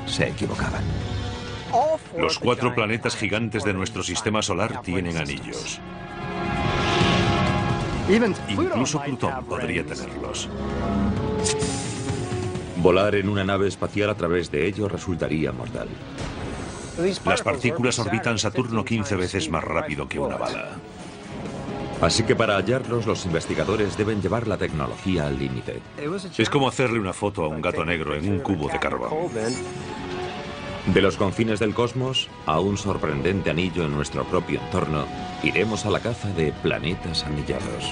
se equivocaban. Los 4 planetas gigantes de nuestro sistema solar tienen anillos. Incluso Plutón podría tenerlos. Volar en una nave espacial a través de ellos resultaría mortal. Las partículas orbitan Saturno 15 veces más rápido que una bala. Así que para hallarlos, los investigadores deben llevar la tecnología al límite. Es como hacerle una foto a un gato negro en un cubo de carbón. De los confines del cosmos a un sorprendente anillo en nuestro propio entorno, iremos a la caza de planetas anillados.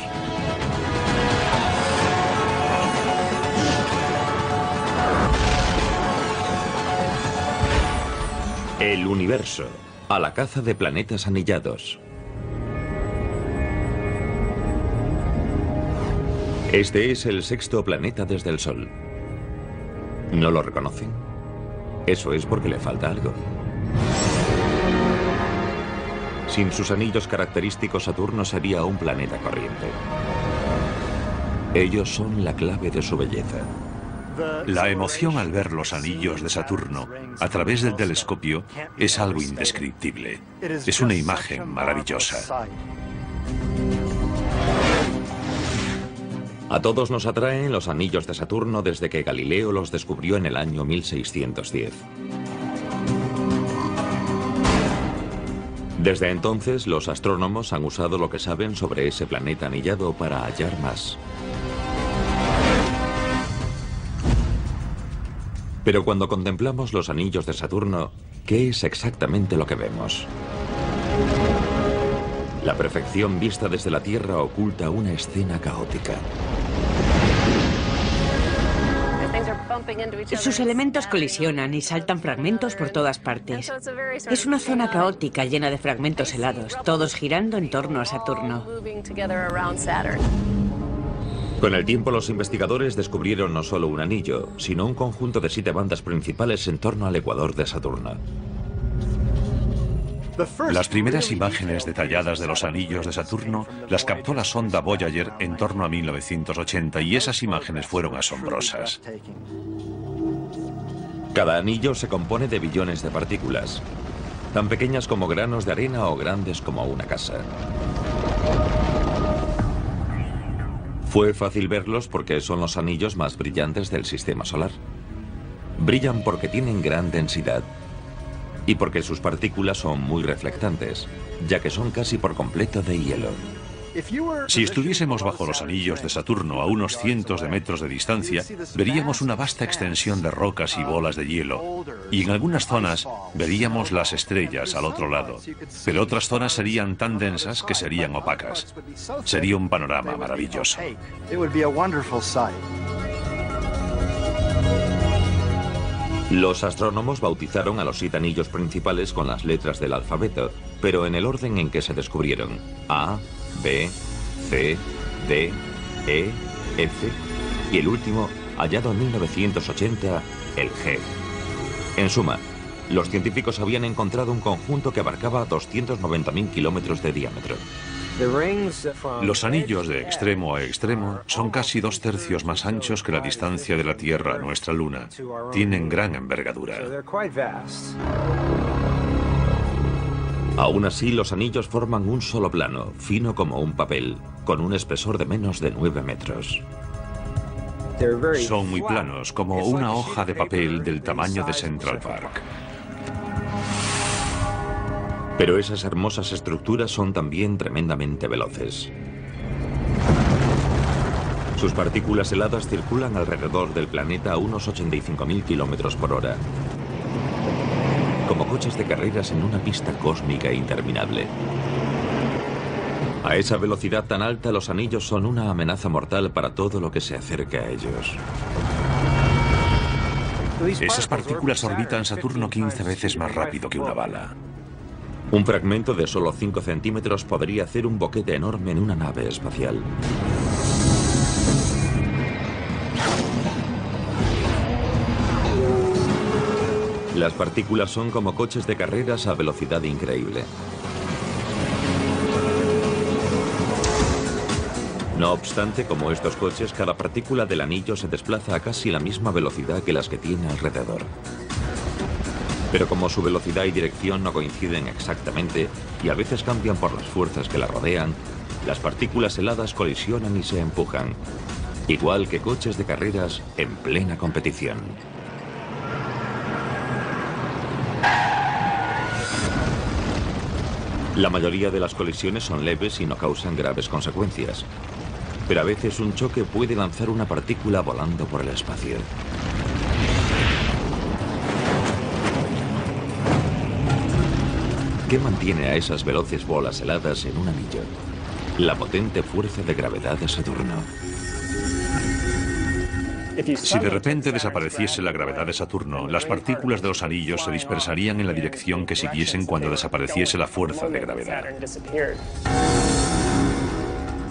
El universo, a la caza de planetas anillados. Este es el 6º planeta desde el Sol. ¿No lo reconocen? Eso es porque le falta algo. Sin sus anillos característicos, Saturno sería un planeta corriente. Ellos son la clave de su belleza. La emoción al ver los anillos de Saturno a través del telescopio es algo indescriptible. Es una imagen maravillosa. A todos nos atraen los anillos de Saturno desde que Galileo los descubrió en el año 1610. Desde entonces, los astrónomos han usado lo que saben sobre ese planeta anillado para hallar más. Pero cuando contemplamos los anillos de Saturno, ¿qué es exactamente lo que vemos? La perfección vista desde la Tierra oculta una escena caótica. Sus elementos colisionan y saltan fragmentos por todas partes. Es una zona caótica llena de fragmentos helados, todos girando en torno a Saturno. Con el tiempo, los investigadores descubrieron no solo un anillo, sino un conjunto de 7 bandas principales en torno al ecuador de Saturno. Las primeras imágenes detalladas de los anillos de Saturno las captó la sonda Voyager en torno a 1980 y esas imágenes fueron asombrosas. Cada anillo se compone de billones de partículas, tan pequeñas como granos de arena o grandes como una casa. Fue fácil verlos porque son los anillos más brillantes del sistema solar. Brillan porque tienen gran densidad y porque sus partículas son muy reflectantes, ya que son casi por completo de hielo. Si estuviésemos bajo los anillos de Saturno a unos cientos de metros de distancia, veríamos una vasta extensión de rocas y bolas de hielo. Y en algunas zonas veríamos las estrellas al otro lado, pero otras zonas serían tan densas que serían opacas. Sería un panorama maravilloso. Los astrónomos bautizaron a los 7 anillos principales con las letras del alfabeto, pero en el orden en que se descubrieron: A, B, C, D, E, F y el último, hallado en 1980, el G. En suma, los científicos habían encontrado un conjunto que abarcaba 290.000 kilómetros de diámetro. Los anillos de extremo a extremo son casi 2/3 más anchos que la distancia de la Tierra a nuestra Luna. Tienen gran envergadura. Aún así, los anillos forman un solo plano, fino como un papel, con un espesor de menos de 9 metros. Son muy planos, como una hoja de papel del tamaño de Central Park. Pero esas hermosas estructuras son también tremendamente veloces. Sus partículas heladas circulan alrededor del planeta a unos 85.000 kilómetros por hora. Como coches de carreras en una pista cósmica interminable. A esa velocidad tan alta, los anillos son una amenaza mortal para todo lo que se acerque a ellos. Esas partículas orbitan Saturno 15 veces más rápido que una bala. Un fragmento de solo 5 centímetros podría hacer un boquete enorme en una nave espacial. Las partículas son como coches de carreras a velocidad increíble. No obstante, como estos coches, cada partícula del anillo se desplaza a casi la misma velocidad que las que tiene alrededor. Pero como su velocidad y dirección no coinciden exactamente y a veces cambian por las fuerzas que la rodean, las partículas heladas colisionan y se empujan, igual que coches de carreras en plena competición. La mayoría de las colisiones son leves y no causan graves consecuencias, pero a veces un choque puede lanzar una partícula volando por el espacio. ¿Qué mantiene a esas veloces bolas heladas en un anillo? La potente fuerza de gravedad de Saturno. Si de repente desapareciese la gravedad de Saturno, las partículas de los anillos se dispersarían en la dirección que siguiesen cuando desapareciese la fuerza de gravedad.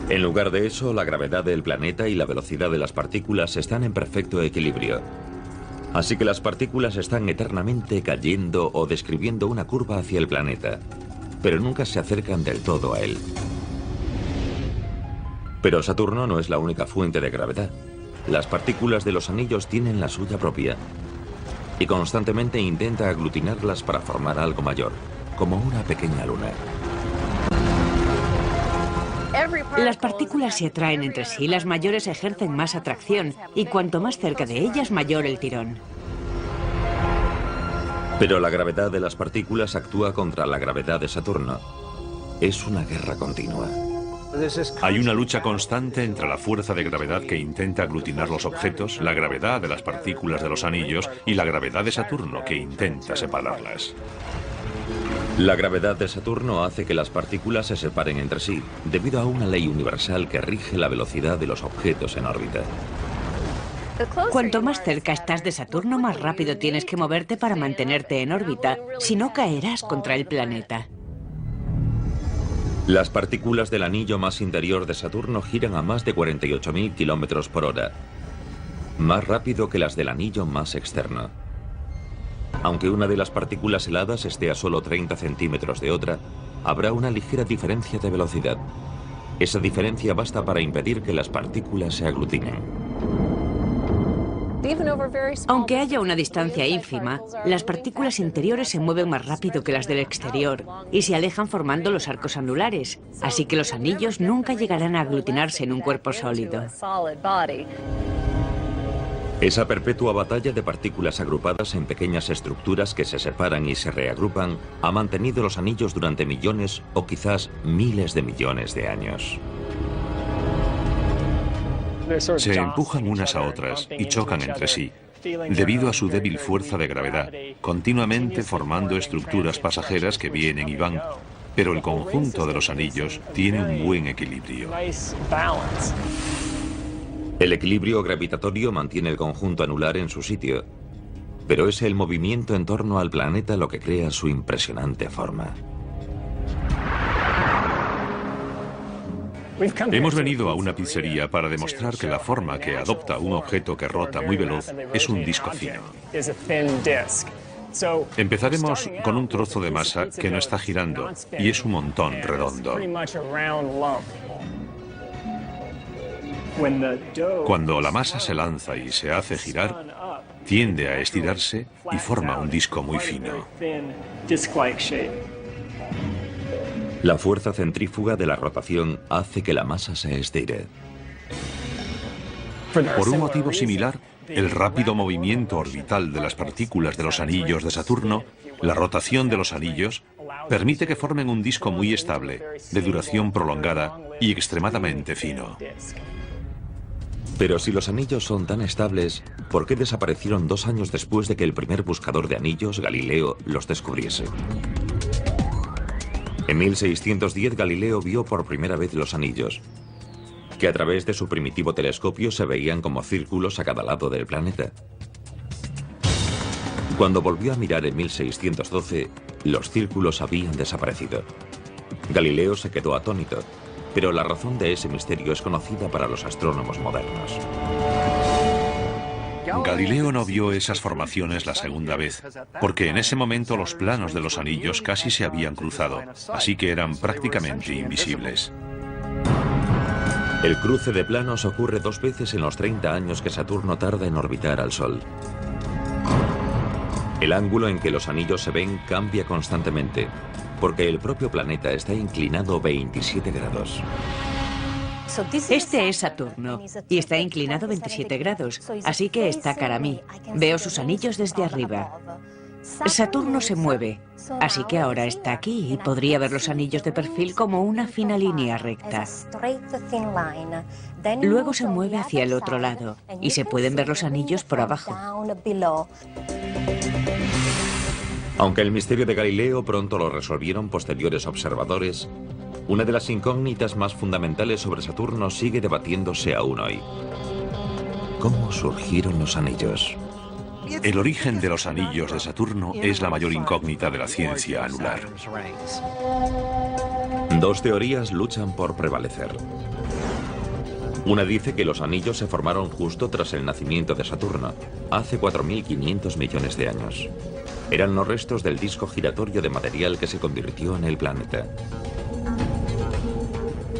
En lugar de eso, la gravedad del planeta y la velocidad de las partículas están en perfecto equilibrio. Así que las partículas están eternamente cayendo o describiendo una curva hacia el planeta, pero nunca se acercan del todo a él. Pero Saturno no es la única fuente de gravedad. Las partículas de los anillos tienen la suya propia y constantemente intenta aglutinarlas para formar algo mayor, como una pequeña luna. Las partículas se atraen entre sí, las mayores ejercen más atracción y cuanto más cerca de ellas, mayor el tirón. Pero la gravedad de las partículas actúa contra la gravedad de Saturno. Es una guerra continua. Hay una lucha constante entre la fuerza de gravedad que intenta aglutinar los objetos, la gravedad de las partículas de los anillos y la gravedad de Saturno que intenta separarlas. La gravedad de Saturno hace que las partículas se separen entre sí, debido a una ley universal que rige la velocidad de los objetos en órbita. Cuanto más cerca estás de Saturno, más rápido tienes que moverte para mantenerte en órbita, si no caerás contra el planeta. Las partículas del anillo más interior de Saturno giran a más de 48.000 kilómetros por hora, más rápido que las del anillo más externo. Aunque una de las partículas heladas esté a solo 30 centímetros de otra, habrá una ligera diferencia de velocidad. Esa diferencia basta para impedir que las partículas se aglutinen. Aunque haya una distancia ínfima, las partículas interiores se mueven más rápido que las del exterior y se alejan formando los arcos anulares, así que los anillos nunca llegarán a aglutinarse en un cuerpo sólido. Esa perpetua batalla de partículas agrupadas en pequeñas estructuras que se separan y se reagrupan ha mantenido los anillos durante millones o quizás miles de millones de años. Se empujan unas a otras y chocan entre sí, debido a su débil fuerza de gravedad, continuamente formando estructuras pasajeras que vienen y van, pero el conjunto de los anillos tiene un buen equilibrio. El equilibrio gravitatorio mantiene el conjunto anular en su sitio, pero es el movimiento en torno al planeta lo que crea su impresionante forma. Hemos venido a una pizzería para demostrar que la forma que adopta un objeto que rota muy veloz es un disco fino. Empezaremos con un trozo de masa que no está girando y es un montón redondo. Cuando la masa se lanza y se hace girar, tiende a estirarse y forma un disco muy fino. La fuerza centrífuga de la rotación hace que la masa se estire. Por un motivo similar, el rápido movimiento orbital de las partículas de los anillos de Saturno, la rotación de los anillos, permite que formen un disco muy estable, de duración prolongada y extremadamente fino. Pero si los anillos son tan estables, ¿por qué desaparecieron 2 años después de que el primer buscador de anillos, Galileo, los descubriese? En 1610 Galileo vio por primera vez los anillos, que a través de su primitivo telescopio se veían como círculos a cada lado del planeta. Cuando volvió a mirar en 1612, los círculos habían desaparecido. Galileo se quedó atónito, pero la razón de ese misterio es conocida para los astrónomos modernos. Galileo no vio esas formaciones la segunda vez, porque en ese momento los planos de los anillos casi se habían cruzado, así que eran prácticamente invisibles. El cruce de planos ocurre 2 veces en los 30 años que Saturno tarda en orbitar al Sol. El ángulo en que los anillos se ven cambia constantemente, porque el propio planeta está inclinado 27 grados. Este es Saturno y está inclinado 27 grados, así que está cara a mí. Veo sus anillos desde arriba. Saturno se mueve, así que ahora está aquí y podría ver los anillos de perfil como una fina línea recta. Luego se mueve hacia el otro lado y se pueden ver los anillos por abajo. Aunque el misterio de Galileo pronto lo resolvieron posteriores observadores, una de las incógnitas más fundamentales sobre Saturno sigue debatiéndose aún hoy. ¿Cómo surgieron los anillos? El origen de los anillos de Saturno es la mayor incógnita de la ciencia anular. Dos teorías luchan por prevalecer. Una dice que los anillos se formaron justo tras el nacimiento de Saturno, hace 4.500 millones de años. Eran los restos del disco giratorio de material que se convirtió en el planeta.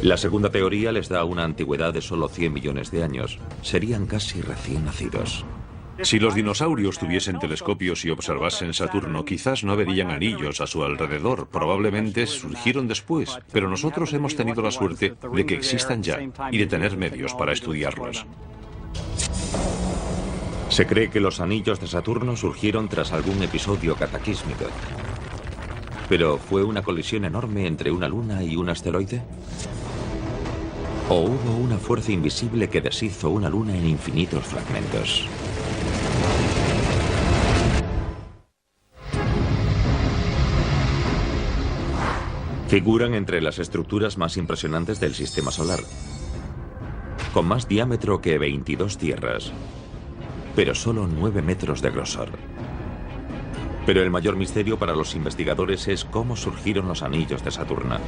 La segunda teoría les da una antigüedad de solo 100 millones de años. Serían casi recién nacidos. Si los dinosaurios tuviesen telescopios y observasen Saturno, quizás no verían anillos a su alrededor. Probablemente surgieron después, pero nosotros hemos tenido la suerte de que existan ya y de tener medios para estudiarlos. Se cree que los anillos de Saturno surgieron tras algún episodio cataclísmico. ¿Pero fue una colisión enorme entre una luna y un asteroide? ¿O hubo una fuerza invisible que deshizo una luna en infinitos fragmentos? Figuran entre las estructuras más impresionantes del sistema solar, con más diámetro que 22 tierras, pero solo 9 metros de grosor. Pero el mayor misterio para los investigadores es cómo surgieron los anillos de Saturno.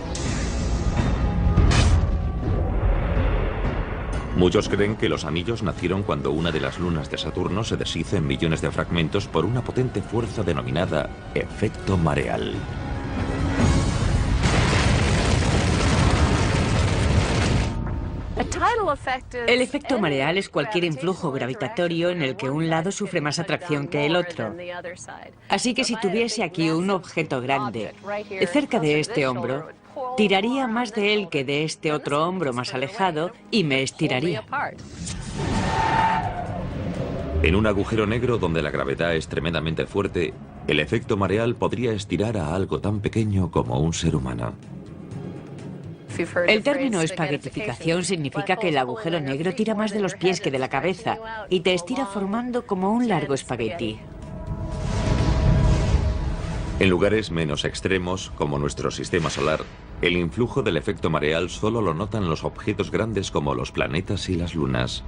Muchos creen que los anillos nacieron cuando una de las lunas de Saturno se deshizo en millones de fragmentos por una potente fuerza denominada efecto mareal. El efecto mareal es cualquier influjo gravitatorio en el que un lado sufre más atracción que el otro. Así que si tuviese aquí un objeto grande cerca de este hombro, tiraría más de él que de este otro hombro más alejado y me estiraría. En un agujero negro donde la gravedad es tremendamente fuerte, el efecto mareal podría estirar a algo tan pequeño como un ser humano. El término espaguetificación significa que el agujero negro tira más de los pies que de la cabeza y te estira formando como un largo espagueti. En lugares menos extremos, como nuestro sistema solar, el influjo del efecto mareal solo lo notan los objetos grandes como los planetas y las lunas.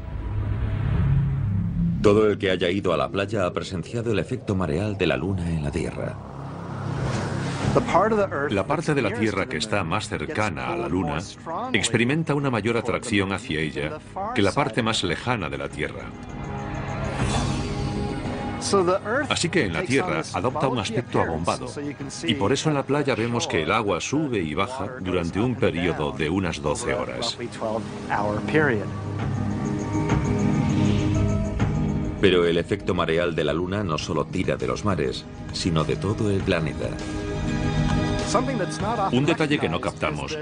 Todo el que haya ido a la playa ha presenciado el efecto mareal de la luna en la Tierra. La parte de la Tierra que está más cercana a la Luna experimenta una mayor atracción hacia ella que la parte más lejana de la Tierra. Así que en la Tierra adopta un aspecto abombado, y por eso en la playa vemos que el agua sube y baja durante un periodo de unas 12 horas. Pero el efecto mareal de la Luna no solo tira de los mares, sino de todo el planeta. Un detalle que no captamos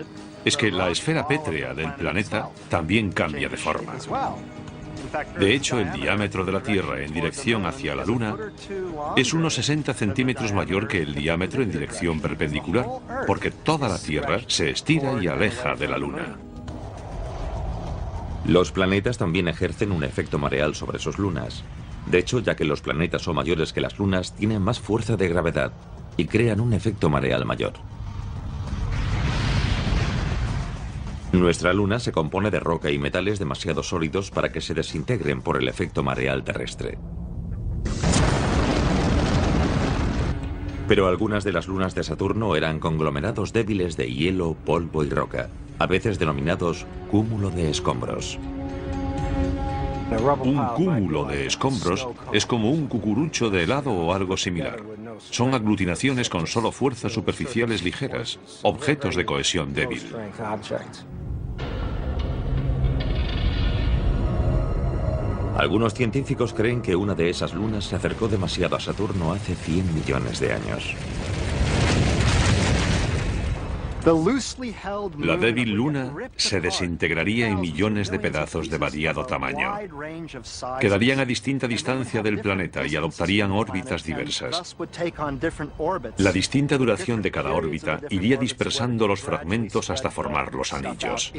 es que la esfera pétrea del planeta también cambia de forma. De hecho, el diámetro de la Tierra en dirección hacia la Luna es unos 60 centímetros mayor que el diámetro en dirección perpendicular, porque toda la Tierra se estira y aleja de la Luna. Los planetas también ejercen un efecto mareal sobre sus lunas. De hecho, ya que los planetas son mayores que las lunas, tienen más fuerza de gravedad y crean un efecto mareal mayor. Nuestra luna se compone de roca y metales demasiado sólidos para que se desintegren por el efecto mareal terrestre. Pero algunas de las lunas de Saturno eran conglomerados débiles de hielo, polvo y roca, a veces denominados cúmulo de escombros. Un cúmulo de escombros es como un cucurucho de helado o algo similar. Son aglutinaciones con solo fuerzas superficiales ligeras, objetos de cohesión débil. Algunos científicos creen que una de esas lunas se acercó demasiado a Saturno hace 100 millones de años. La débil luna se desintegraría en millones de pedazos de variado tamaño. Quedarían a distinta distancia del planeta y adoptarían órbitas diversas. La distinta duración de cada órbita iría dispersando los fragmentos hasta formar los anillos.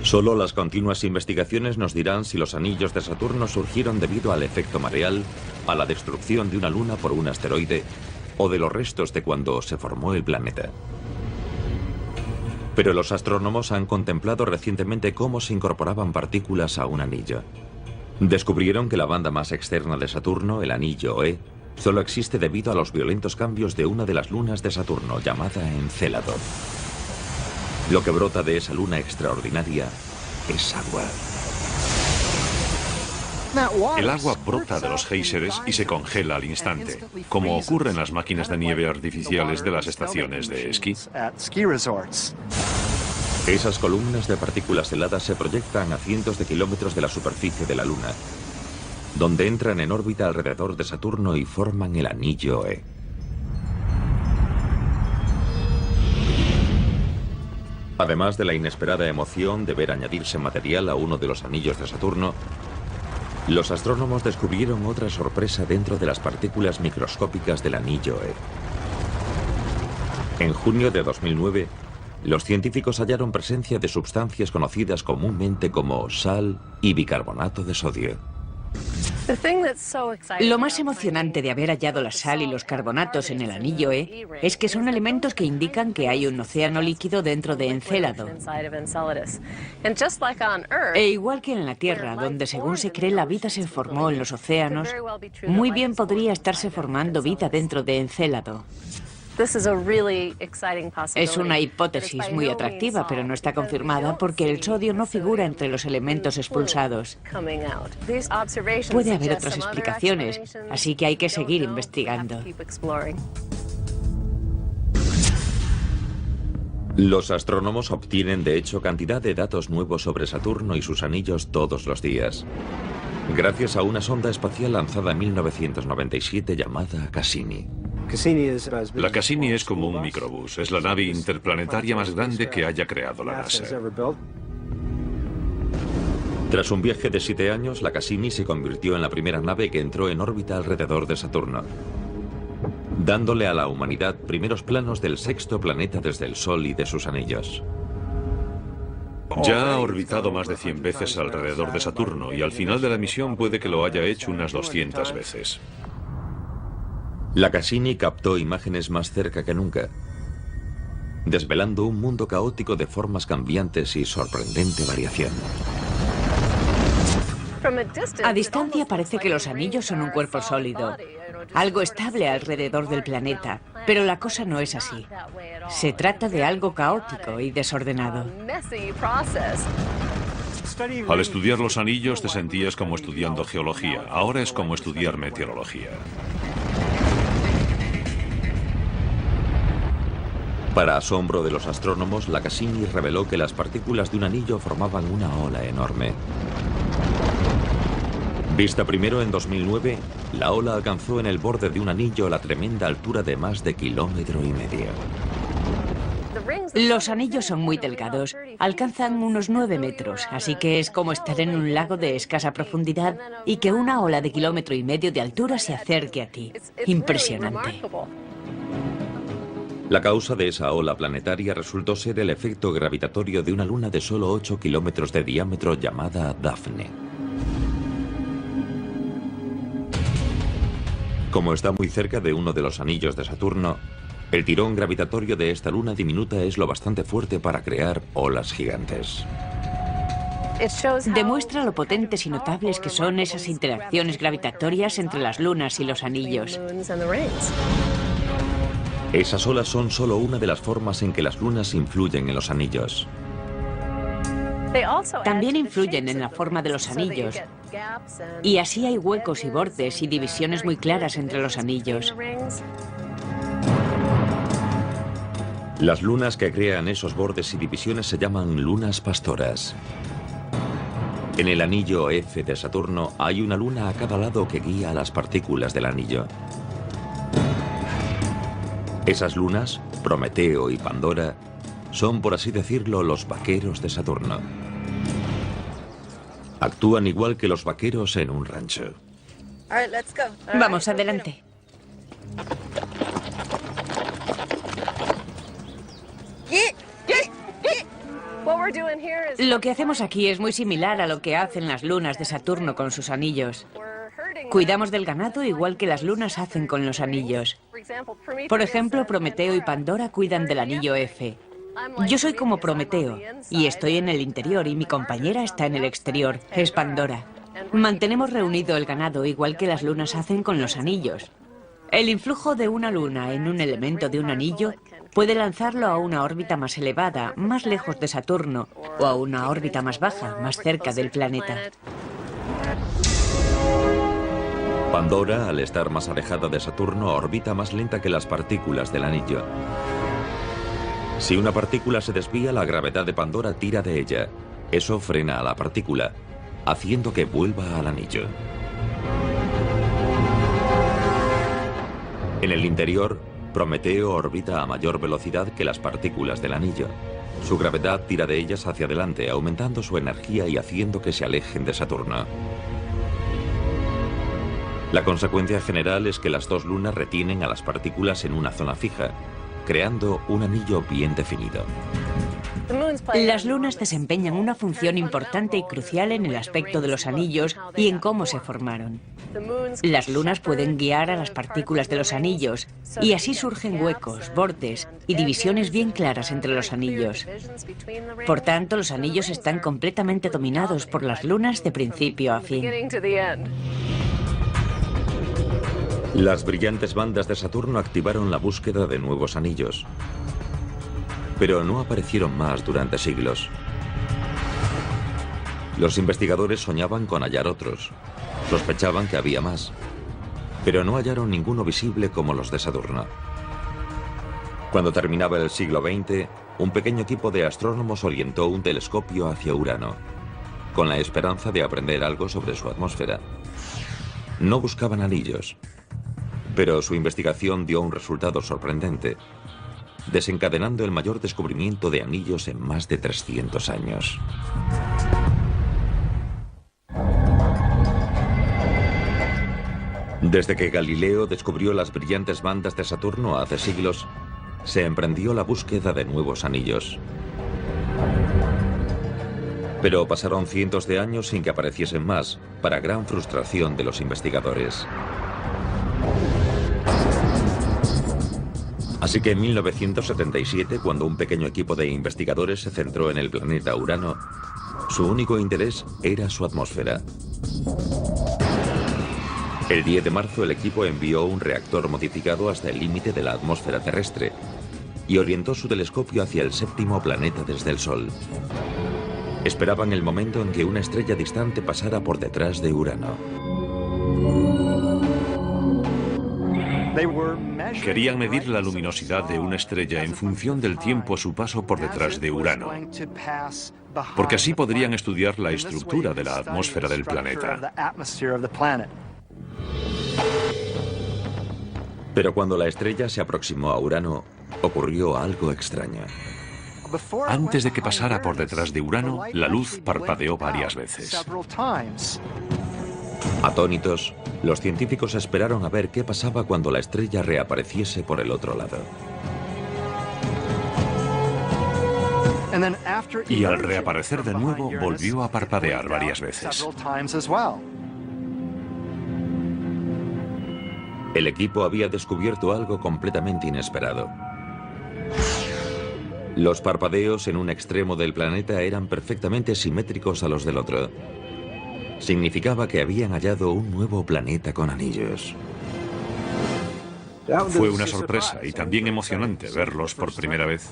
Solo las continuas investigaciones nos dirán si los anillos de Saturno surgieron debido al efecto mareal, a la destrucción de una luna por un asteroide o de los restos de cuando se formó el planeta. Pero los astrónomos han contemplado recientemente cómo se incorporaban partículas a un anillo. Descubrieron que la banda más externa de Saturno, el anillo E, solo existe debido a los violentos cambios de una de las lunas de Saturno, llamada Encélado. Lo que brota de esa luna extraordinaria es agua. El agua brota de los géiseres y se congela al instante, como ocurre en las máquinas de nieve artificiales de las estaciones de esquí. Esas columnas de partículas heladas se proyectan a cientos de kilómetros de la superficie de la Luna, donde entran en órbita alrededor de Saturno y forman el anillo E. Además de la inesperada emoción de ver añadirse material a uno de los anillos de Saturno, los astrónomos descubrieron otra sorpresa dentro de las partículas microscópicas del anillo E. En junio de 2009, los científicos hallaron presencia de sustancias conocidas comúnmente como sal y bicarbonato de sodio. Lo más emocionante de haber hallado la sal y los carbonatos en el anillo E es que son elementos que indican que hay un océano líquido dentro de Encélado. E igual que en la Tierra, donde según se cree la vida se formó en los océanos, muy bien podría estarse formando vida dentro de Encélado. Es una hipótesis muy atractiva, pero no está confirmada porque el sodio no figura entre los elementos expulsados. Puede haber otras explicaciones, así que hay que seguir investigando. Los astrónomos obtienen de hecho cantidad de datos nuevos sobre Saturno y sus anillos todos los días, gracias a una sonda espacial lanzada en 1997 llamada Cassini. La Cassini es como un microbús, es la nave interplanetaria más grande que haya creado la NASA. Tras un viaje de 7 años, la Cassini se convirtió en la primera nave que entró en órbita alrededor de Saturno, dándole a la humanidad primeros planos del sexto planeta desde el Sol y de sus anillos. Ya ha orbitado más de 100 veces alrededor de Saturno y al final de la misión puede que lo haya hecho unas 200 veces. La Cassini captó imágenes más cerca que nunca, desvelando un mundo caótico de formas cambiantes y sorprendente variación. A distancia parece que los anillos son un cuerpo sólido, algo estable alrededor del planeta, pero la cosa no es así. Se trata de algo caótico y desordenado. Al estudiar los anillos te sentías como estudiando geología, ahora es como estudiar meteorología. Para asombro de los astrónomos, la Cassini reveló que las partículas de un anillo formaban una ola enorme. Vista primero en 2009, la ola alcanzó en el borde de un anillo la tremenda altura de más de 1,5 kilómetros. Los anillos son muy delgados, alcanzan unos 9 metros, así que es como estar en un lago de escasa profundidad y que una ola de 1,5 kilómetros de altura se acerque a ti. Impresionante. La causa de esa ola planetaria resultó ser el efecto gravitatorio de una luna de solo 8 kilómetros de diámetro llamada Dafne. Como está muy cerca de uno de los anillos de Saturno, el tirón gravitatorio de esta luna diminuta es lo bastante fuerte para crear olas gigantes. Demuestra lo potentes y notables que son esas interacciones gravitatorias entre las lunas y los anillos. Esas olas son solo una de las formas en que las lunas influyen en los anillos. También influyen en la forma de los anillos, y así hay huecos y bordes y divisiones muy claras entre los anillos. Las lunas que crean esos bordes y divisiones se llaman lunas pastoras. En el anillo F de Saturno hay una luna a cada lado que guía a las partículas del anillo. Esas lunas, Prometeo y Pandora, son, por así decirlo, los vaqueros de Saturno. Actúan igual que los vaqueros en un rancho. Vamos, adelante. Lo que hacemos aquí es muy similar a lo que hacen las lunas de Saturno con sus anillos. Cuidamos del ganado igual que las lunas hacen con los anillos. Por ejemplo, Prometeo y Pandora cuidan del anillo F. Yo soy como Prometeo y estoy en el interior y mi compañera está en el exterior, es Pandora. Mantenemos reunido el ganado igual que las lunas hacen con los anillos. El influjo de una luna en un elemento de un anillo puede lanzarlo a una órbita más elevada, más lejos de Saturno, o a una órbita más baja, más cerca del planeta. Pandora, al estar más alejada de Saturno, orbita más lenta que las partículas del anillo. Si una partícula se desvía, la gravedad de Pandora tira de ella. Eso frena a la partícula, haciendo que vuelva al anillo. En el interior, Prometeo orbita a mayor velocidad que las partículas del anillo. Su gravedad tira de ellas hacia adelante, aumentando su energía y haciendo que se alejen de Saturno. La consecuencia general es que las dos lunas retienen a las partículas en una zona fija, creando un anillo bien definido. Las lunas desempeñan una función importante y crucial en el aspecto de los anillos y en cómo se formaron. Las lunas pueden guiar a las partículas de los anillos y así surgen huecos, bordes y divisiones bien claras entre los anillos. Por tanto, los anillos están completamente dominados por las lunas de principio a fin. Las brillantes bandas de Saturno activaron la búsqueda de nuevos anillos, pero no aparecieron más durante siglos. Los investigadores soñaban con hallar otros. Sospechaban que había más, pero no hallaron ninguno visible como los de Saturno. Cuando terminaba el siglo XX, un pequeño equipo de astrónomos orientó un telescopio hacia Urano, con la esperanza de aprender algo sobre su atmósfera. No buscaban anillos, pero su investigación dio un resultado sorprendente, desencadenando el mayor descubrimiento de anillos en más de 300 años. Desde que Galileo descubrió las brillantes bandas de Saturno hace siglos, se emprendió la búsqueda de nuevos anillos. Pero pasaron cientos de años sin que apareciesen más, para gran frustración de los investigadores. Así que en 1977, cuando un pequeño equipo de investigadores se centró en el planeta Urano, su único interés era su atmósfera. El 10 de marzo el equipo envió un reactor modificado hasta el límite de la atmósfera terrestre y orientó su telescopio hacia el séptimo planeta desde el Sol. Esperaban el momento en que una estrella distante pasara por detrás de Urano. Querían medir la luminosidad de una estrella en función del tiempo a su paso por detrás de Urano, porque así podrían estudiar la estructura de la atmósfera del planeta. Pero cuando la estrella se aproximó a Urano, ocurrió algo extraño. Antes de que pasara por detrás de Urano, la luz parpadeó varias veces. Atónitos, los científicos esperaron a ver qué pasaba cuando la estrella reapareciese por el otro lado. Y al reaparecer de nuevo, volvió a parpadear varias veces. El equipo había descubierto algo completamente inesperado. Los parpadeos en un extremo del planeta eran perfectamente simétricos a los del otro. Significaba que habían hallado un nuevo planeta con anillos. Fue una sorpresa y también emocionante verlos por primera vez.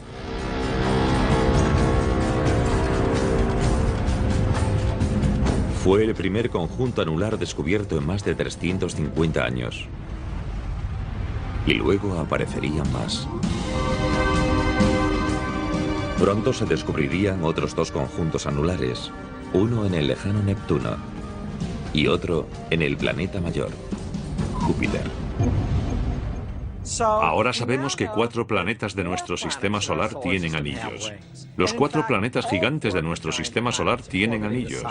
Fue el primer conjunto anular descubierto en más de 350 años. Y luego aparecerían más. Pronto se descubrirían otros dos conjuntos anulares, uno en el lejano Neptuno y otro en el planeta mayor, Júpiter. Ahora sabemos que 4 planetas de nuestro sistema solar tienen anillos. Los 4 planetas gigantes de nuestro sistema solar tienen anillos.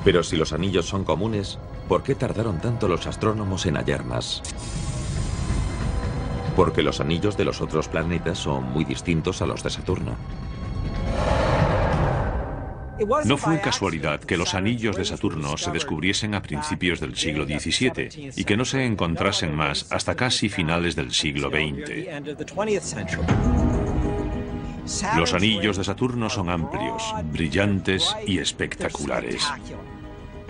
Pero si los anillos son comunes, ¿por qué tardaron tanto los astrónomos en hallar más? Porque los anillos de los otros planetas son muy distintos a los de Saturno. No fue casualidad que los anillos de Saturno se descubriesen a principios del siglo XVII y que no se encontrasen más hasta casi finales del siglo XX. Los anillos de Saturno son amplios, brillantes y espectaculares.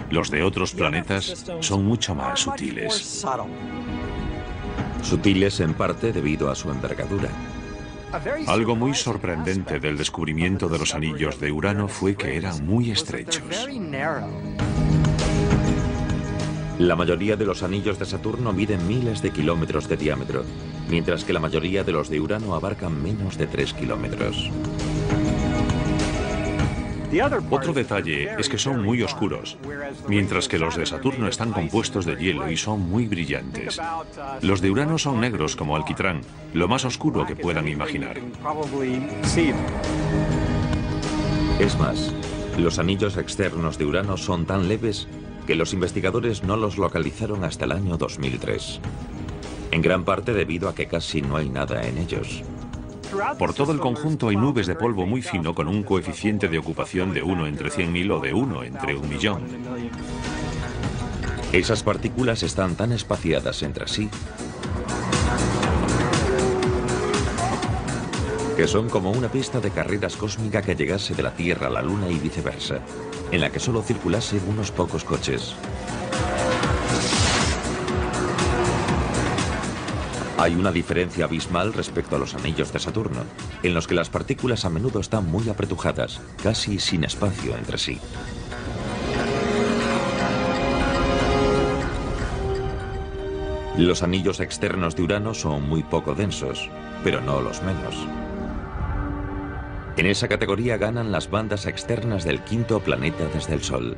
Los de otros planetas son mucho más sutiles. Sutiles en parte debido a su envergadura. Algo muy sorprendente del descubrimiento de los anillos de Urano fue que eran muy estrechos. La mayoría de los anillos de Saturno miden miles de kilómetros de diámetro, mientras que la mayoría de los de Urano abarcan menos de 3 kilómetros. Otro detalle es que son muy oscuros, mientras que los de Saturno están compuestos de hielo y son muy brillantes. Los de Urano son negros como alquitrán, lo más oscuro que puedan imaginar. Es más, los anillos externos de Urano son tan leves que los investigadores no los localizaron hasta el año 2003. En gran parte debido a que casi no hay nada en ellos. Por todo el conjunto hay nubes de polvo muy fino con un coeficiente de ocupación de 1 entre 100.000 o de 1 entre 1.000.000. Esas partículas están tan espaciadas entre sí que son como una pista de carreras cósmica que llegase de la Tierra a la Luna y viceversa, en la que solo circulasen unos pocos coches. Hay una diferencia abismal respecto a los anillos de Saturno, en los que las partículas a menudo están muy apretujadas, casi sin espacio entre sí. Los anillos externos de Urano son muy poco densos, pero no los menos. En esa categoría ganan las bandas externas del quinto planeta desde el Sol.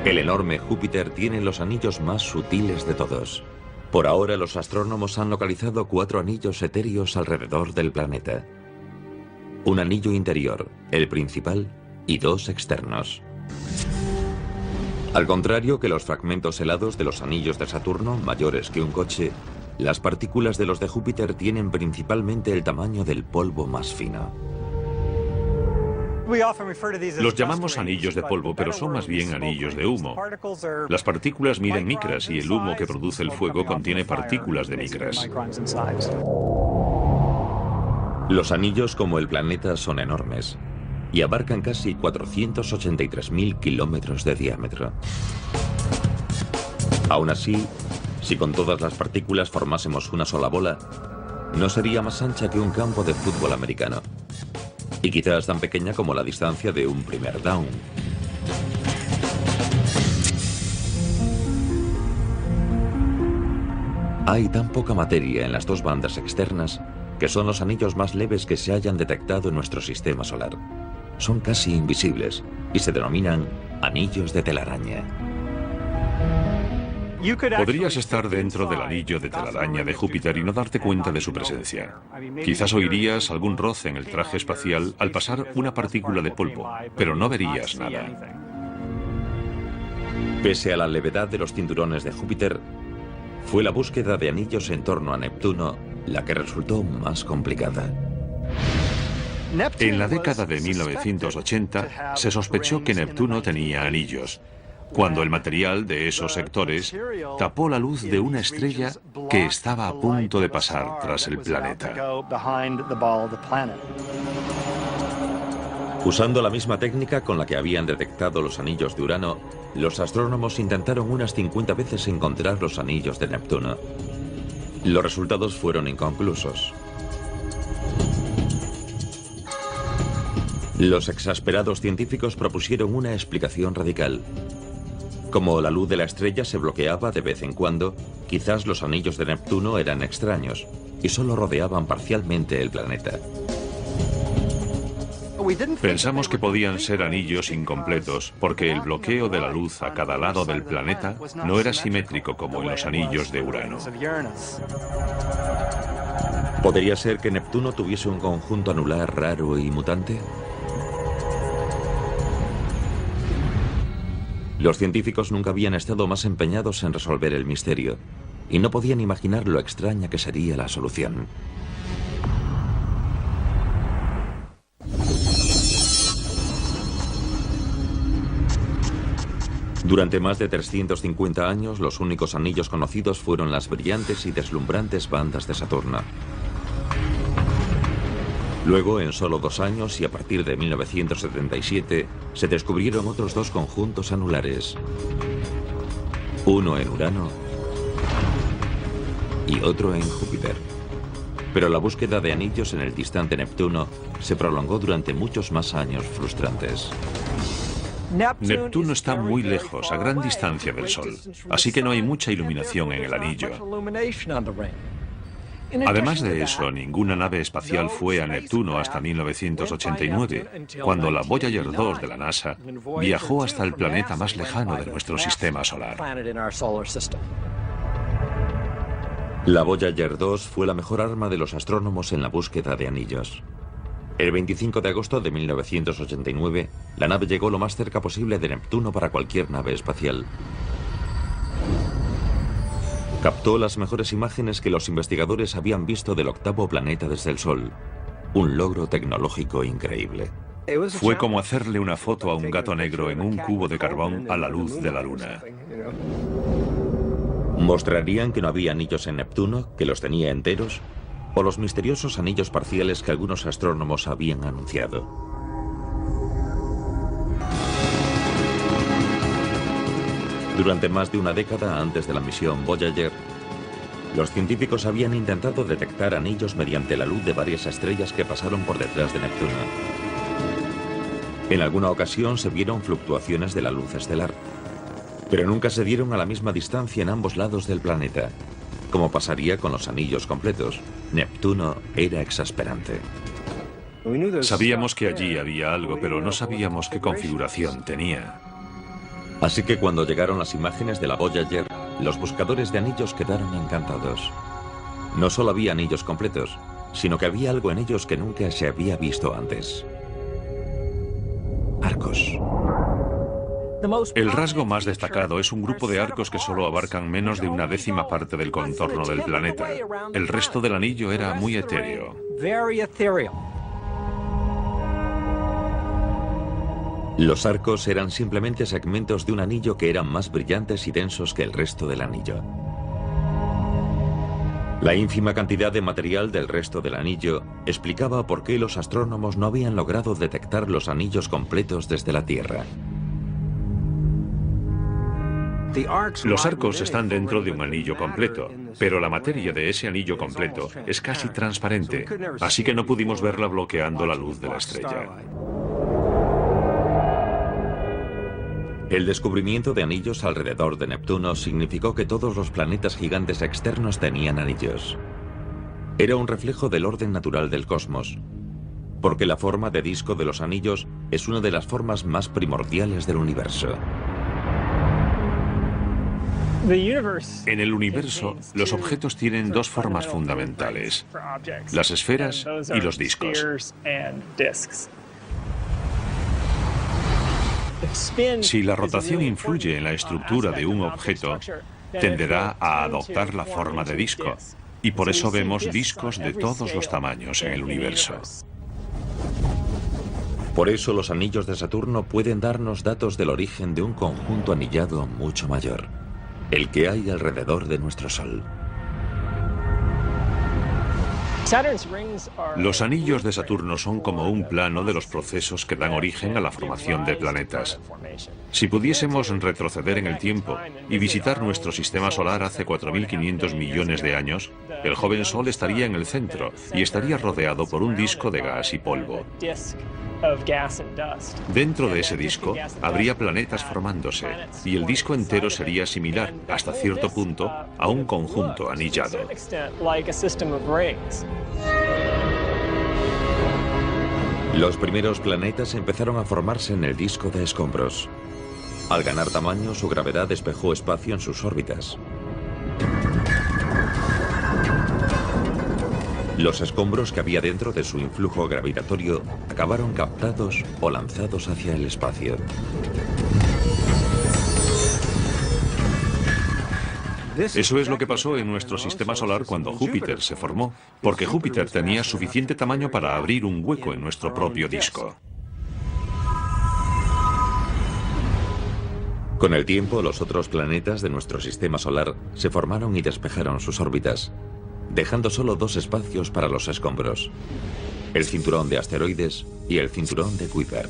El enorme Júpiter tiene los anillos más sutiles de todos. Por ahora los astrónomos han localizado 4 anillos etéreos alrededor del planeta. Un anillo interior, el principal, y 2 externos. Al contrario que los fragmentos helados de los anillos de Saturno, mayores que un coche, las partículas de los de Júpiter tienen principalmente el tamaño del polvo más fino. Los llamamos anillos de polvo, pero son más bien anillos de humo. Las partículas miden micras y el humo que produce el fuego contiene partículas de micras. Los anillos, como el planeta, son enormes y abarcan casi 483.000 kilómetros de diámetro. Aún así, si con todas las partículas formásemos una sola bola, no sería más ancha que un campo de fútbol americano. Y quizás tan pequeña como la distancia de un primer down. Hay tan poca materia en las 2 bandas externas que son los anillos más leves que se hayan detectado en nuestro sistema solar. Son casi invisibles y se denominan anillos de telaraña. Podrías estar dentro del anillo de telaraña de Júpiter y no darte cuenta de su presencia. Quizás oirías algún roce en el traje espacial al pasar una partícula de polvo, pero no verías nada. Pese a la levedad de los cinturones de Júpiter, fue la búsqueda de anillos en torno a Neptuno la que resultó más complicada. En la década de 1980 se sospechó que Neptuno tenía anillos, cuando el material de esos sectores tapó la luz de una estrella que estaba a punto de pasar tras el planeta. Usando la misma técnica con la que habían detectado los anillos de Urano, los astrónomos intentaron unas 50 veces encontrar los anillos de Neptuno. Los resultados fueron inconclusos. Los exasperados científicos propusieron una explicación radical. Como la luz de la estrella se bloqueaba de vez en cuando, quizás los anillos de Neptuno eran extraños y solo rodeaban parcialmente el planeta. Pensamos que podían ser anillos incompletos porque el bloqueo de la luz a cada lado del planeta no era simétrico como en los anillos de Urano. ¿Podría ser que Neptuno tuviese un conjunto anular raro y mutante? Los científicos nunca habían estado más empeñados en resolver el misterio y no podían imaginar lo extraña que sería la solución. Durante más de 350 años, los únicos anillos conocidos fueron las brillantes y deslumbrantes bandas de Saturno. Luego, en solo 2 años y a partir de 1977, se descubrieron otros 2 conjuntos anulares. Uno en Urano y otro en Júpiter. Pero la búsqueda de anillos en el distante Neptuno se prolongó durante muchos más años frustrantes. Neptuno está muy lejos, a gran distancia del Sol, así que no hay mucha iluminación en el anillo. Además de eso, ninguna nave espacial fue a Neptuno hasta 1989, cuando la Voyager 2 de la NASA viajó hasta el planeta más lejano de nuestro sistema solar. La Voyager 2 fue la mejor arma de los astrónomos en la búsqueda de anillos. El 25 de agosto de 1989, la nave llegó lo más cerca posible de Neptuno para cualquier nave espacial. Captó las mejores imágenes que los investigadores habían visto del octavo planeta desde el Sol. Un logro tecnológico increíble. Fue como hacerle una foto a un gato negro en un cubo de carbón a la luz de la Luna. ¿Mostrarían que no había anillos en Neptuno, que los tenía enteros? ¿O los misteriosos anillos parciales que algunos astrónomos habían anunciado? Durante más de una década antes de la misión Voyager, los científicos habían intentado detectar anillos mediante la luz de varias estrellas que pasaron por detrás de Neptuno. En alguna ocasión se vieron fluctuaciones de la luz estelar, pero nunca se dieron a la misma distancia en ambos lados del planeta. Como pasaría con los anillos completos, Neptuno era exasperante. Sabíamos que allí había algo, pero no sabíamos qué configuración tenía. Así que cuando llegaron las imágenes de la Voyager, los buscadores de anillos quedaron encantados. No solo había anillos completos, sino que había algo en ellos que nunca se había visto antes. Arcos. El rasgo más destacado es un grupo de arcos que solo abarcan menos de una décima parte del contorno del planeta. El resto del anillo era muy etéreo. Los arcos eran simplemente segmentos de un anillo que eran más brillantes y densos que el resto del anillo. La ínfima cantidad de material del resto del anillo explicaba por qué los astrónomos no habían logrado detectar los anillos completos desde la Tierra. Los arcos están dentro de un anillo completo, pero la materia de ese anillo completo es casi transparente, así que no pudimos verla bloqueando la luz de la estrella. El descubrimiento de anillos alrededor de Neptuno significó que todos los planetas gigantes externos tenían anillos. Era un reflejo del orden natural del cosmos, porque la forma de disco de los anillos es una de las formas más primordiales del universo. En el universo, los objetos tienen 2 formas fundamentales: las esferas y los discos. Si la rotación influye en la estructura de un objeto, tenderá a adoptar la forma de disco, y por eso vemos discos de todos los tamaños en el universo. Por eso los anillos de Saturno pueden darnos datos del origen de un conjunto anillado mucho mayor, el que hay alrededor de nuestro Sol. Los anillos de Saturno son como un plano de los procesos que dan origen a la formación de planetas. Si pudiésemos retroceder en el tiempo y visitar nuestro sistema solar hace 4.500 millones de años, el joven Sol estaría en el centro y estaría rodeado por un disco de gas y polvo. Dentro de ese disco habría planetas formándose y el disco entero sería similar, hasta cierto punto, a un conjunto anillado. Los primeros planetas empezaron a formarse en el disco de escombros. Al ganar tamaño, su gravedad despejó espacio en sus órbitas. Los escombros que había dentro de su influjo gravitatorio acabaron captados o lanzados hacia el espacio. Eso es lo que pasó en nuestro sistema solar cuando Júpiter se formó, porque Júpiter tenía suficiente tamaño para abrir un hueco en nuestro propio disco. Con el tiempo, los otros planetas de nuestro sistema solar se formaron y despejaron sus órbitas, dejando solo dos espacios para los escombros: el cinturón de asteroides y el cinturón de Kuiper.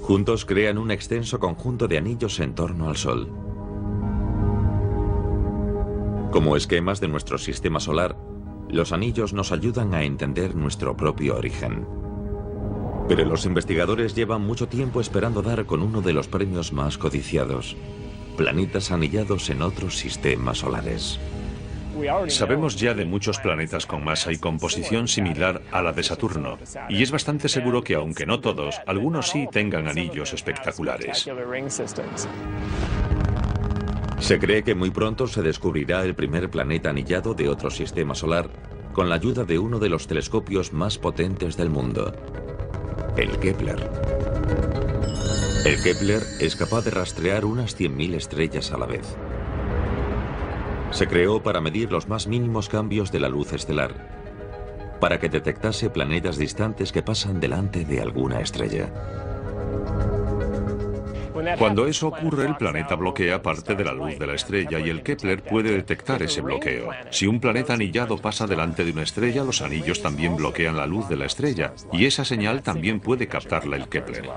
Juntos crean un extenso conjunto de anillos en torno al Sol. Como esquemas de nuestro sistema solar, los anillos nos ayudan a entender nuestro propio origen. Pero los investigadores llevan mucho tiempo esperando dar con uno de los premios más codiciados: planetas anillados en otros sistemas solares. Sabemos ya de muchos planetas con masa y composición similar a la de Saturno, y es bastante seguro que, aunque no todos, algunos sí tengan anillos espectaculares. Se cree que muy pronto se descubrirá el primer planeta anillado de otro sistema solar con la ayuda de uno de los telescopios más potentes del mundo, el Kepler. El Kepler es capaz de rastrear unas 100.000 estrellas a la vez. Se creó para medir los más mínimos cambios de la luz estelar, para que detectase planetas distantes que pasan delante de alguna estrella. Cuando eso ocurre, el planeta bloquea parte de la luz de la estrella y el Kepler puede detectar ese bloqueo. Si un planeta anillado pasa delante de una estrella, los anillos también bloquean la luz de la estrella, y esa señal también puede captarla el Kepler.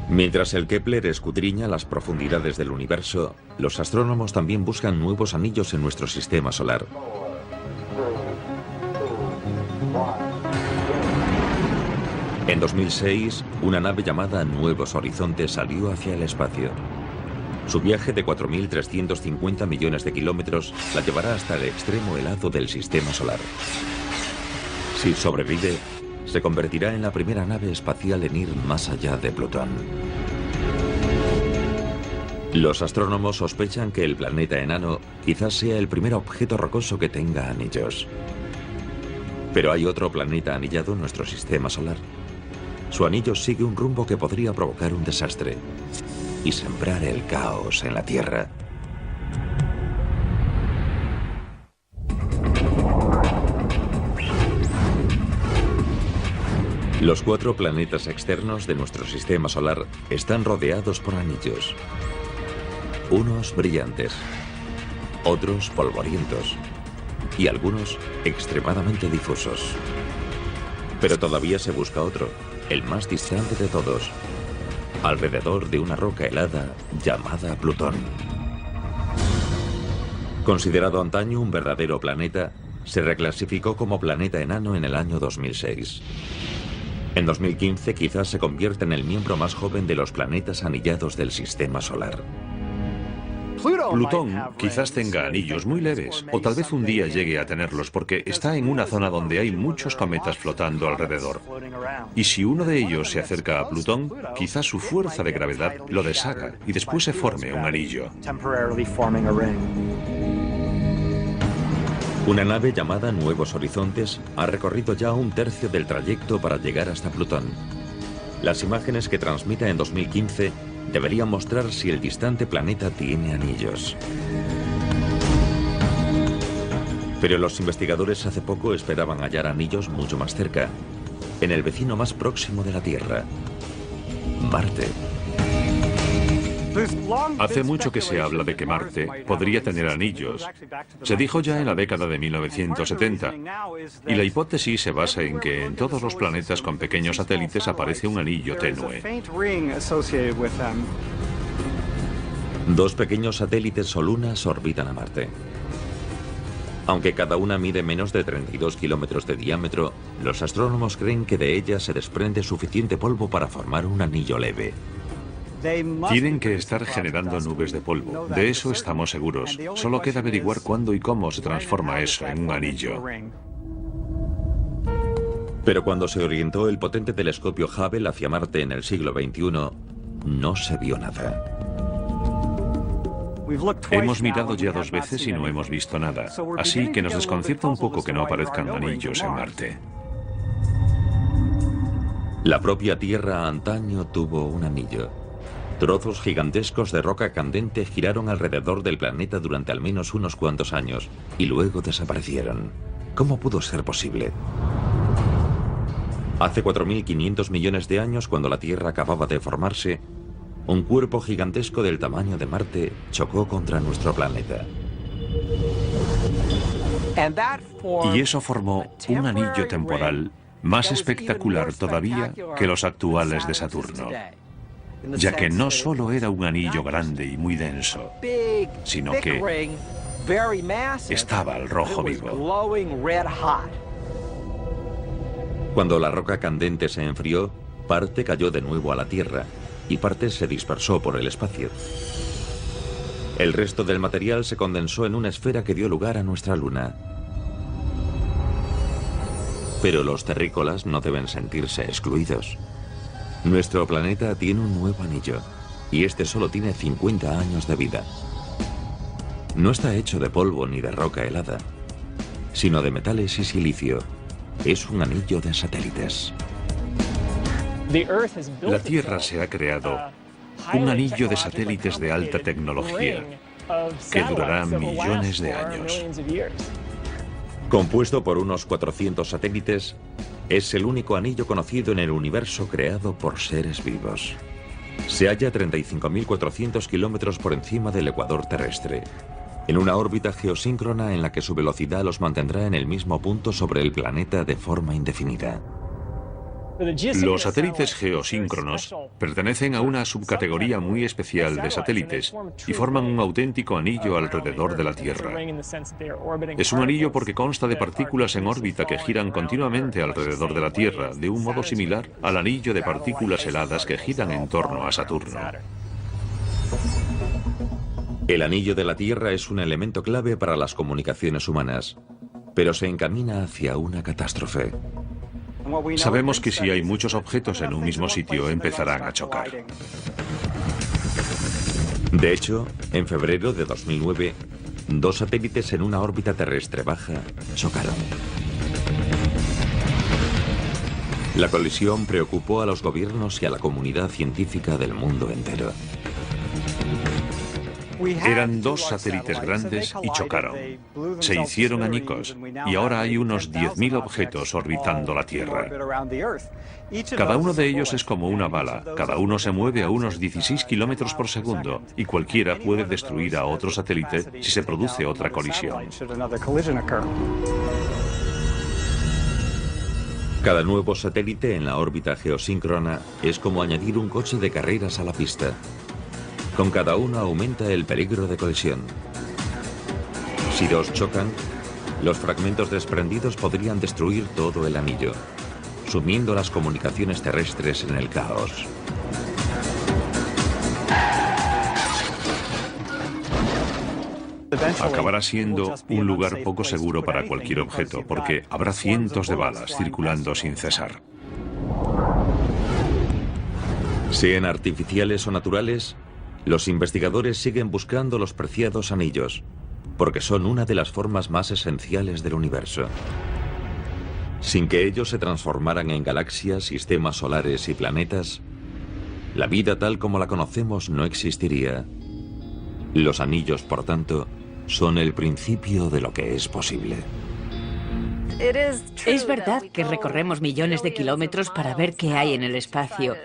Mientras el Kepler escudriña las profundidades del universo, los astrónomos también buscan nuevos anillos en nuestro sistema solar. En 2006, una nave llamada Nuevos Horizontes salió hacia el espacio. Su viaje de 4.350 millones de kilómetros la llevará hasta el extremo helado del sistema solar. Si sobrevive, se convertirá en la primera nave espacial en ir más allá de Plutón. Los astrónomos sospechan que el planeta enano quizás sea el primer objeto rocoso que tenga anillos. Pero hay otro planeta anillado en nuestro sistema solar. Su anillo sigue un rumbo que podría provocar un desastre y sembrar el caos en la Tierra. Los 4 planetas externos de nuestro sistema solar están rodeados por anillos. Unos brillantes, otros polvorientos y algunos extremadamente difusos. Pero todavía se busca otro, el más distante de todos, alrededor de una roca helada llamada Plutón. Considerado antaño un verdadero planeta, se reclasificó como planeta enano en el año 2006. En 2015 quizás se convierta en el miembro más joven de los planetas anillados del sistema solar. Plutón quizás tenga anillos muy leves, o tal vez un día llegue a tenerlos, porque está en una zona donde hay muchos cometas flotando alrededor. Y si uno de ellos se acerca a Plutón, quizás su fuerza de gravedad lo deshaga y después se forme un anillo. Una nave llamada Nuevos Horizontes ha recorrido ya un tercio del trayecto para llegar hasta Plutón. Las imágenes que transmite en 2015 deberían mostrar si el distante planeta tiene anillos. Pero los investigadores hace poco esperaban hallar anillos mucho más cerca, en el vecino más próximo de la Tierra, Marte. Hace mucho que se habla de que Marte podría tener anillos. Se dijo ya en la década de 1970. Y la hipótesis se basa en que en todos los planetas con pequeños satélites aparece un anillo tenue. Dos pequeños satélites o lunas orbitan a Marte. Aunque cada una mide menos de 32 kilómetros de diámetro, los astrónomos creen que de ellas se desprende suficiente polvo para formar un anillo leve. Tienen que estar generando nubes de polvo. De eso estamos seguros. Solo queda averiguar cuándo y cómo se transforma eso en un anillo. Pero cuando se orientó el potente telescopio Hubble hacia Marte en el siglo XXI, no se vio nada. Hemos mirado ya 2 veces y no hemos visto nada. Así que nos desconcierta un poco que no aparezcan anillos en Marte. La propia Tierra antaño tuvo un anillo. Trozos gigantescos de roca candente giraron alrededor del planeta durante al menos unos cuantos años y luego desaparecieron. ¿Cómo pudo ser posible? Hace 4.500 millones de años, cuando la Tierra acababa de formarse, un cuerpo gigantesco del tamaño de Marte chocó contra nuestro planeta. Y eso formó un anillo temporal más espectacular todavía que los actuales de Saturno, ya que no solo era un anillo grande y muy denso, sino que estaba al rojo vivo. Cuando la roca candente se enfrió, parte cayó de nuevo a la Tierra y parte se dispersó por el espacio. El resto del material se condensó en una esfera que dio lugar a nuestra Luna. Pero los terrícolas no deben sentirse excluidos. Nuestro planeta tiene un nuevo anillo, y este solo tiene 50 años de vida. No está hecho de polvo ni de roca helada, sino de metales y silicio. Es un anillo de satélites. La Tierra se ha creado un anillo de satélites de alta tecnología que durará millones de años. Compuesto por unos 400 satélites, es el único anillo conocido en el universo creado por seres vivos. Se halla a 35.400 kilómetros por encima del ecuador terrestre, en una órbita geosíncrona en la que su velocidad los mantendrá en el mismo punto sobre el planeta de forma indefinida. Los satélites geosíncronos pertenecen a una subcategoría muy especial de satélites y forman un auténtico anillo alrededor de la Tierra. Es un anillo porque consta de partículas en órbita que giran continuamente alrededor de la Tierra, de un modo similar al anillo de partículas heladas que giran en torno a Saturno. El anillo de la Tierra es un elemento clave para las comunicaciones humanas, pero se encamina hacia una catástrofe. Sabemos que si hay muchos objetos en un mismo sitio, empezarán a chocar. De hecho, en febrero de 2009, 2 satélites en una órbita terrestre baja chocaron. La colisión preocupó a los gobiernos y a la comunidad científica del mundo entero. Eran 2 satélites grandes y chocaron. Se hicieron añicos y ahora hay unos 10.000 objetos orbitando la Tierra. Cada uno de ellos es como una bala, cada uno se mueve a unos 16 kilómetros por segundo y cualquiera puede destruir a otro satélite si se produce otra colisión. Cada nuevo satélite en la órbita geosíncrona es como añadir un coche de carreras a la pista. Con cada uno aumenta el peligro de colisión. Si 2 chocan, los fragmentos desprendidos podrían destruir todo el anillo, sumiendo las comunicaciones terrestres en el caos. Acabará siendo un lugar poco seguro para cualquier objeto, porque habrá cientos de balas circulando sin cesar. Sean artificiales o naturales, los investigadores siguen buscando los preciados anillos, porque son una de las formas más esenciales del universo. Sin que ellos se transformaran en galaxias, sistemas solares y planetas, la vida tal como la conocemos no existiría. Los anillos, por tanto, son el principio de lo que es posible. Es verdad que recorremos millones de kilómetros para ver qué hay en el espacio,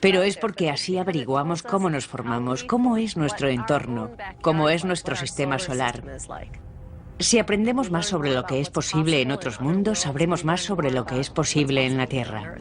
pero es porque así averiguamos cómo nos formamos, cómo es nuestro entorno, cómo es nuestro sistema solar. Si aprendemos más sobre lo que es posible en otros mundos, sabremos más sobre lo que es posible en la Tierra.